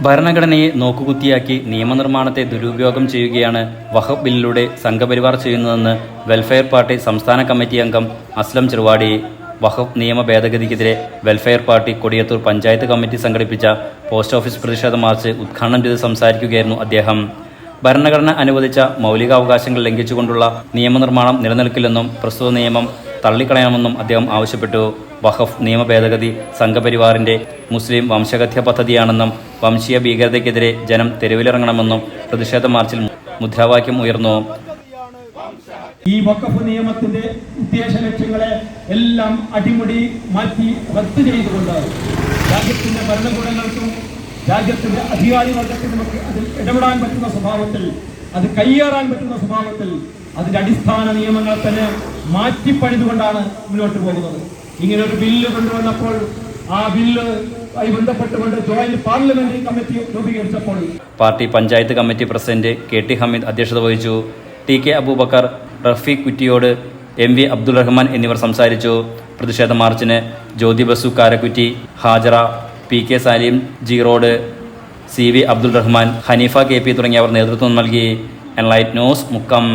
ഭരണഘടനയെ നോക്കുകുത്തിയാക്കി നിയമനിർമ്മാണത്തെ ദുരുപയോഗം ചെയ്യുകയാണ് വഖഫ് ബില്ലിലൂടെ സംഘപരിവാർ ചെയ്യുന്നതെന്ന് വെൽഫെയർ പാർട്ടി സംസ്ഥാന കമ്മിറ്റി അംഗം അസ്ലം ചെറുവാടി. വഖഫ് നിയമ ഭേദഗതിക്കെതിരെ welfare party Kodiyathur panchayat committee സംഘടിപ്പിച്ച പോസ്റ്റ് ഓഫീസ് പ്രതിഷേധ മാർച്ച് ഉദ്ഘാടനം ചെയ്ത് സംസാരിക്കുകയായിരുന്നു അദ്ദേഹം. ഭരണഘടന അനുവദിച്ച മൗലികാവകാശങ്ങൾ ലംഘിച്ചുകൊണ്ടുള്ള നിയമനിർമ്മാണം നിലനിൽക്കില്ലെന്നും പ്രസ്തുത നിയമം തള്ളിക്കളയണമെന്നും അദ്ദേഹം ആവശ്യപ്പെട്ടു. വഖഫ് നിയമ ഭേദഗതി സംഘപരിവാറിന്റെ മുസ്ലിം വംശഹത്യ പദ്ധതിയാണെന്നും വംശീയ ഭീകരതയ്ക്കെതിരെ ജനം തെരുവിലിറങ്ങണമെന്നും പ്രതിഷേധ മാർച്ചിൽ മുദ്രാവാക്യം ഉയർന്നു. ഈ വഖഫ് നിയമത്തിന്റെ ഉദ്ദേശ ലക്ഷ്യങ്ങളെ എല്ലാം അടിമുടി മാറ്റി റദ്ദ് ചെയ്തുകൊണ്ട് രാജ്യത്തിന്റെ ഭരണകൂടങ്ങൾക്കും രാജ്യത്തിന്റെ അധികാരി വർഗത്തിനുമൊക്കെ അതിൽ ഇടപെടാൻ പറ്റുന്ന സ്വഭാവത്തിൽ, അത് കയ്യേറാൻ പറ്റുന്ന സ്വഭാവത്തിൽ അതിന്റെ അടിസ്ഥാന നിയമങ്ങൾ തന്നെ മാറ്റിപ്പണിതുകൊണ്ടാണ് മുന്നോട്ട് പോകുന്നത്. ഇങ്ങനെ ഒരു ബില്ല് കൊണ്ടുവന്നപ്പോൾ ആ ബില്ലുമായി ബന്ധപ്പെട്ടുകൊണ്ട് ജോയിന്റ് പാർലമെന്ററി കമ്മിറ്റി രൂപീകരിച്ചപ്പോൾ party panchayat committee president KT Hameed അധ്യക്ഷത വഹിച്ചു. TK അബൂബക്കർ, റഫീഖ് കുറ്റിയോട്, MV അബ്ദുൾ റഹ്മാൻ എന്നിവർ സംസാരിച്ചു. പ്രതിഷേധ മാർച്ചിന് Jyoti Basu Karakkutty, Hajara, PK Salim G road, CV Abdul Rahman, Haneefa KP തുടങ്ങിയവർ നേതൃത്വം നൽകി. Enlight news Mukkam.